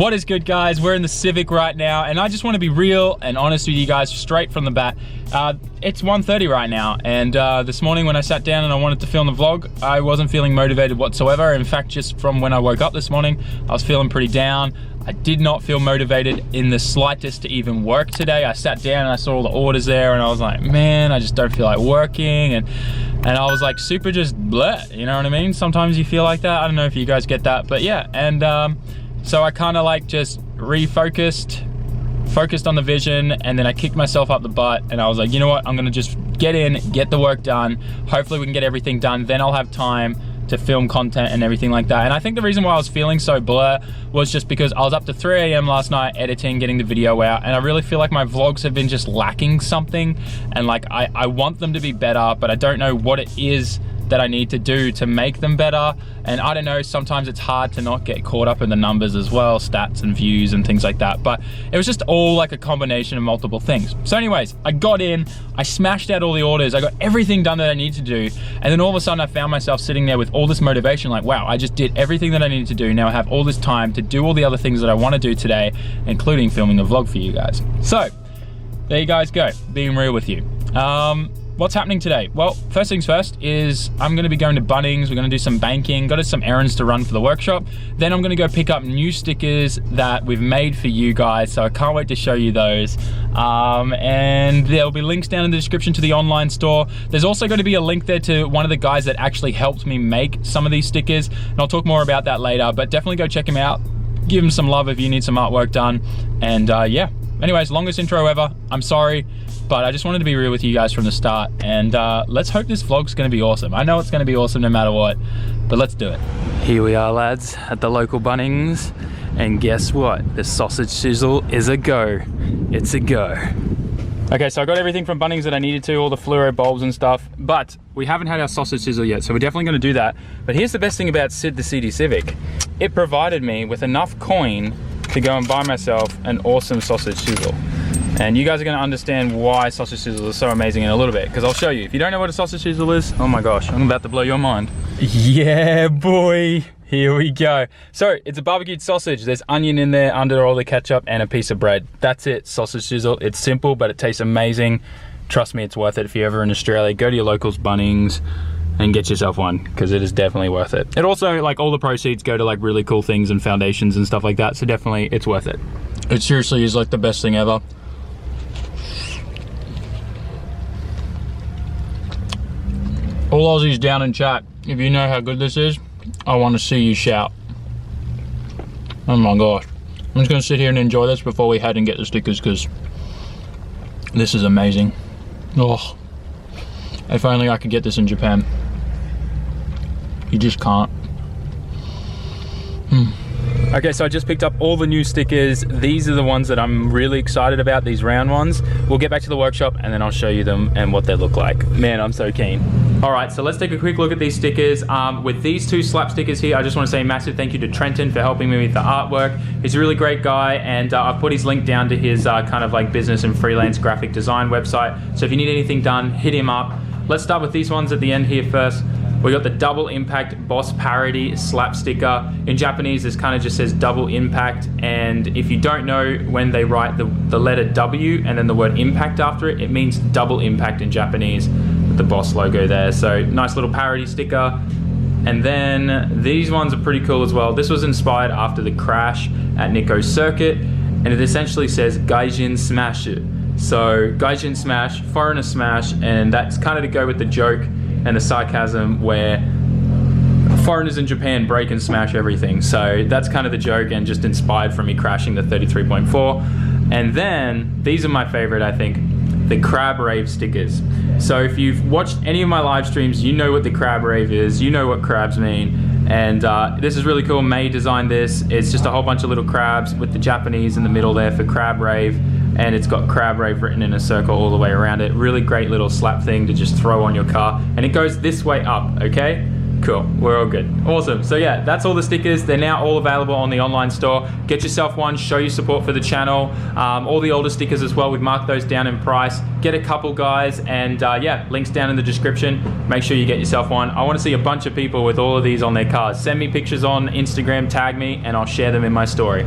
What is good, guys? We're in the Civic right now, and I just want to be real and honest with you guys straight from the bat. It's 1:30 right now, and this morning when I sat down and I wanted to film the vlog, I wasn't feeling motivated whatsoever. In fact, just from when I woke up this morning, I was feeling pretty down. I did not feel motivated in the slightest to even work today. I sat down and I saw all the orders there, and I was like, man, I just don't feel like working, and I was like super just bleh, you know what I mean? Sometimes you feel like that. I don't know if you guys get that, but yeah. And so I kind of like just focused on the vision, and then I kicked myself up the butt, and I was like, you know what, I'm gonna just get in, get the work done. Hopefully we can get everything done, then I'll have time to film content and everything like that. And I think the reason why I was feeling so blur was just because I was up to 3 AM last night editing, getting the video out, and I really feel like my vlogs have been just lacking something, and like I want them to be better, but I don't know what it is that I need to do to make them better. And I don't know, sometimes it's hard to not get caught up in the numbers as well, stats and views and things like that. But it was just all like a combination of multiple things. So anyways, I got in, I smashed out all the orders, I got everything done that I need to do. And then all of a sudden I found myself sitting there with all this motivation, like, wow, I just did everything that I needed to do. Now I have all this time to do all the other things that I want to do today, including filming a vlog for you guys. So there you guys go, being real with you. What's happening today? Well, first things first is I'm gonna be going to Bunnings. We're gonna do some banking, got some errands to run for the workshop. Then I'm gonna go pick up new stickers that we've made for you guys. So I can't wait to show you those. And there'll be links down in the description to the online store. There's also going to be a link there to one of the guys that actually helped me make some of these stickers. And I'll talk more about that later, but definitely go check him out. Give him some love if you need some artwork done. And yeah, anyways, longest intro ever. I'm sorry, but I just wanted to be real with you guys from the start, and let's hope this vlog's gonna be awesome. I know it's gonna be awesome no matter what, but let's do it. Here we are, lads, at the local Bunnings, and guess what? The sausage sizzle is a go. It's a go. Okay, so I got everything from Bunnings that I needed to, all the fluoro bulbs and stuff, but we haven't had our sausage sizzle yet, so we're definitely gonna do that. But here's the best thing about the CD Civic. It provided me with enough coin to go and buy myself an awesome sausage sizzle. And you guys are gonna understand why sausage sizzle is so amazing in a little bit, because I'll show you. If you don't know what a sausage sizzle is, oh my gosh, I'm about to blow your mind. Yeah, boy, here we go. So it's a barbecued sausage. There's onion in there under all the ketchup and a piece of bread. That's it, sausage sizzle. It's simple, but it tastes amazing. Trust me, it's worth it. If you're ever in Australia, go to your locals Bunnings and get yourself one, because it is definitely worth it. It also, like, all the proceeds go to like really cool things and foundations and stuff like that, so definitely it's worth it. It seriously is like the best thing ever. All Aussies down in chat, if you know how good this is, I want to see you shout. Oh my gosh. I'm just gonna sit here and enjoy this before we head and get the stickers, because this is amazing. Oh, if only I could get this in Japan. You just can't. Okay, so I just picked up all the new stickers. These are the ones that I'm really excited about, these round ones. We'll get back to the workshop and then I'll show you them and what they look like. Man, I'm so keen. All right, so let's take a quick look at these stickers. With these two slap stickers here, I just want to say a massive thank you to Trenton for helping me with the artwork. He's a really great guy, and I've put his link down to his kind of like business and freelance graphic design website. So if you need anything done, hit him up. Let's start with these ones at the end here first. We got the double impact boss parody slap sticker. In Japanese, this kind of just says double impact. And if you don't know, when they write the letter W and then the word impact after it, it means double impact in Japanese with the boss logo there. So nice little parody sticker. And then these ones are pretty cool as well. This was inspired after the crash at Nikko's circuit. And it essentially says Gaijin Smash. So Gaijin Smash, foreigner smash, and that's kind of to go with the joke and the sarcasm where foreigners in Japan break and smash everything. So that's kind of the joke, and just inspired from me crashing the 33.4. And then these are my favorite, I think, the crab rave stickers. So if you've watched any of my live streams, you know what the crab rave is, you know what crabs mean. And this is really cool. May designed this. It's just a whole bunch of little crabs with the Japanese in the middle there for crab rave. And it's got crab rave written in a circle all the way around it. Really great little slap thing to just throw on your car. And it goes this way up, okay? Cool, we're all good. Awesome, so yeah, that's all the stickers. They're now all available on the online store. Get yourself one, show your support for the channel. All the older stickers as well, we've marked those down in price. Get a couple, guys, and yeah, links down in the description. Make sure you get yourself one. I wanna see a bunch of people with all of these on their cars. Send me pictures on Instagram, tag me, and I'll share them in my story.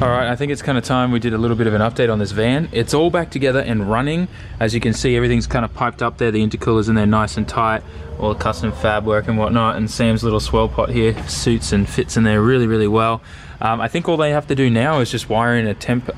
All right, I think it's kind of time we did a little bit of an update on this van. It's all back together and running. As you can see, everything's kind of piped up there. The intercooler's in there nice and tight, all the custom fab work and whatnot. And Sam's little swell pot here suits and fits in there really, really well. I think all they have to do now is just wire in a temp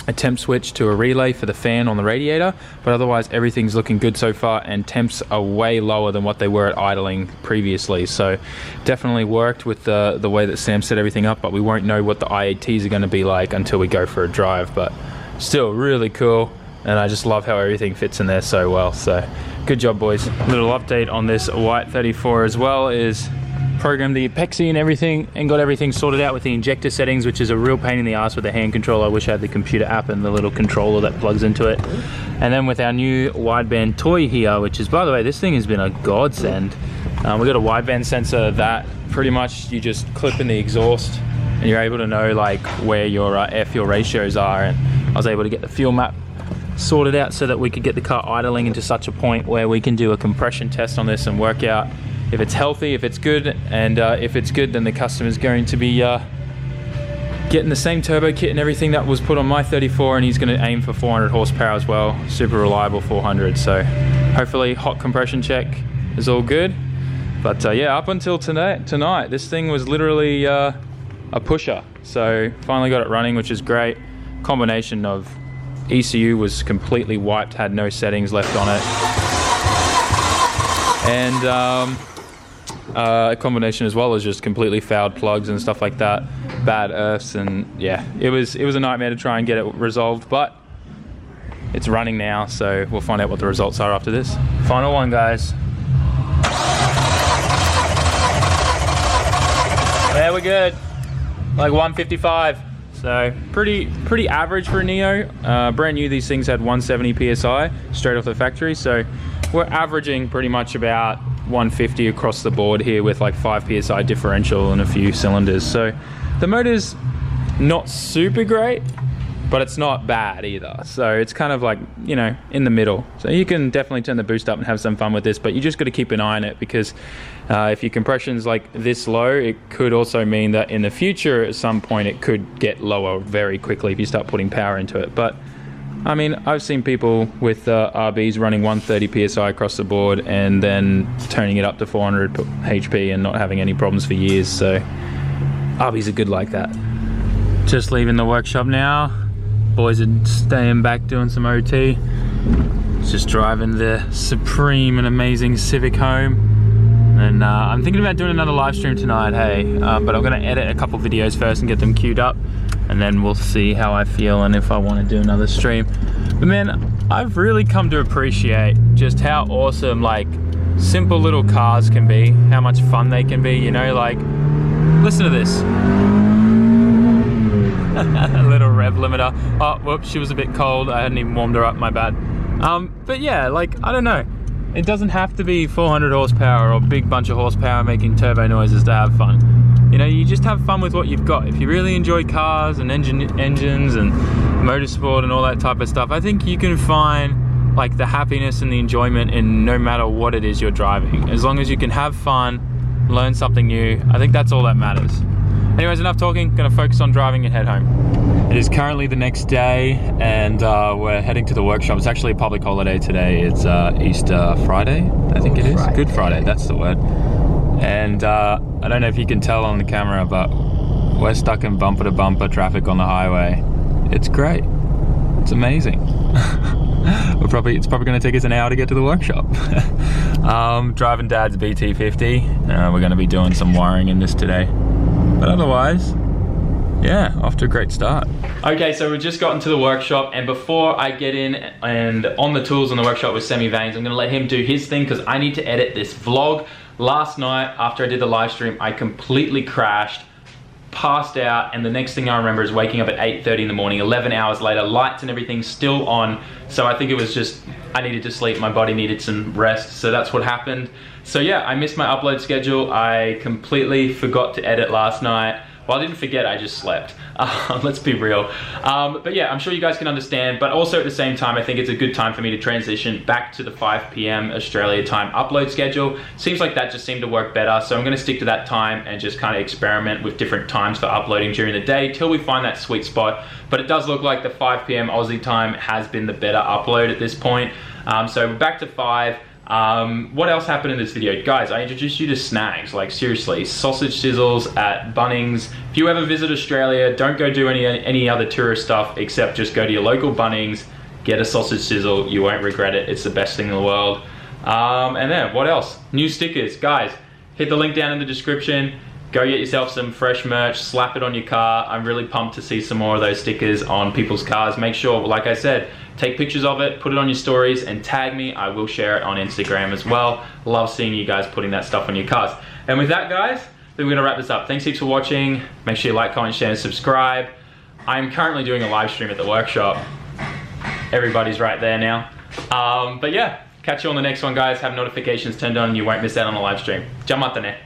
a temp switch to a relay for the fan on the radiator, but otherwise everything's looking good so far, and temps are way lower than what they were at idling previously. So definitely worked with the way that Sam set everything up, but we won't know what the IATs are going to be like until we go for a drive. But still really cool, and I just love how everything fits in there so well. So good job, boys. Little update on this white 34 as well is programmed the Pexi and everything and got everything sorted out with the injector settings, which is a real pain in the ass with the hand control. I wish I had the computer app and the little controller that plugs into it. And then with our new wideband toy here, which is, by the way, this thing has been a godsend. We got a wideband sensor that pretty much you just clip in the exhaust and you're able to know like where your air fuel ratios are. And I was able to get the fuel map sorted out so that we could get the car idling into such a point where we can do a compression test on this and work out if it's healthy, if it's good, and if it's good, then the customer's going to be getting the same turbo kit and everything that was put on my 34, and he's going to aim for 400 horsepower as well. Super reliable 400. So hopefully hot compression check is all good. But yeah, up until tonight, this thing was literally a pusher. So finally got it running, which is great. Combination of ECU was completely wiped, had no settings left on it, and a combination as well as just completely fouled plugs and stuff like that, bad earths, and yeah, it was a nightmare to try and get it resolved, but it's running now, so we'll find out what the results are after this. Final one, guys. There, we're good. Like 155. So pretty average for a Neo. Brand new, these things had 170 PSI straight off the factory, so we're averaging pretty much about 150 across the board here with like 5 PSI differential and a few cylinders. So the motor's not super great, but it's not bad either. So it's kind of like, you know, in the middle. So you can definitely turn the boost up and have some fun with this, but you just got to keep an eye on it, because if your compression's like this low, it could also mean that in the future at some point it could get lower very quickly if you start putting power into it. But I mean, I've seen people with RBs running 130 PSI across the board and then turning it up to 400 HP and not having any problems for years. So RBs are good like that. Just leaving the workshop now. Boys are staying back doing some OT. Just driving the supreme and amazing Civic home. And I'm thinking about doing another live stream tonight, hey. But I'm gonna edit a couple videos first and get them queued up. And then we'll see how I feel and if I want to do another stream. But man, I've really come to appreciate just how awesome like simple little cars can be, how much fun they can be, you know, like listen to this. A little rev limiter. Oh, whoops, she was a bit cold. I hadn't even warmed her up, my bad. But yeah, like, I don't know. It doesn't have to be 400 horsepower or a big bunch of horsepower making turbo noises to have fun. You know, you just have fun with what you've got. If you really enjoy cars and engines and motorsport and all that type of stuff, I think you can find like the happiness and the enjoyment in no matter what it is you're driving. As long as you can have fun, learn something new, I think that's all that matters. Anyways, enough talking, gonna focus on driving and head home. It is currently the next day and we're heading to the workshop. It's actually a public holiday today. It's Easter Friday, I think it is. Friday. Good Friday, that's the word. And I don't know if you can tell on the camera, but we're stuck in bumper to bumper traffic on the highway. It's great, it's amazing. It's probably gonna take us an hour to get to the workshop. Driving Dad's BT50. We're gonna be doing some wiring in this today. But otherwise, yeah, off to a great start. Okay, so we've just gotten to the workshop, and before I get in and on the tools in the workshop with Semi Vanes, I'm gonna let him do his thing because I need to edit this vlog. Last night, after I did the live stream, I completely crashed, passed out, and the next thing I remember is waking up at 8:30 in the morning, 11 hours later, lights and everything still on. So I think it was just, I needed to sleep, my body needed some rest, so that's what happened. So yeah, I missed my upload schedule. I completely forgot to edit last night Well, I didn't forget, I just slept. Let's be real. But yeah, I'm sure you guys can understand, but also at the same time, I think it's a good time for me to transition back to the 5 p.m. Australia time upload schedule. Seems like that just seemed to work better, so I'm gonna stick to that time and just kind of experiment with different times for uploading during the day till we find that sweet spot. But it does look like the 5 p.m. Aussie time has been the better upload at this point. So we're back to 5. What else happened in this video? Guys, I introduced you to snags, like seriously, sausage sizzles at Bunnings. If you ever visit Australia, don't go do any other tourist stuff except just go to your local Bunnings, get a sausage sizzle, you won't regret it, it's the best thing in the world. And then, what else? New stickers. Guys, hit the link down in the description, go get yourself some fresh merch, slap it on your car. I'm really pumped to see some more of those stickers on people's cars. Make sure, like I said, take pictures of it, put it on your stories, and tag me. I will share it on Instagram as well. Love seeing you guys putting that stuff on your cars. And with that, guys, then we're gonna wrap this up. Thanks heaps for watching. Make sure you like, comment, share, and subscribe. I'm currently doing a live stream at the workshop. Everybody's right there now. But yeah, catch you on the next one, guys. Have notifications turned on, you won't miss out on a live stream. Jamatane.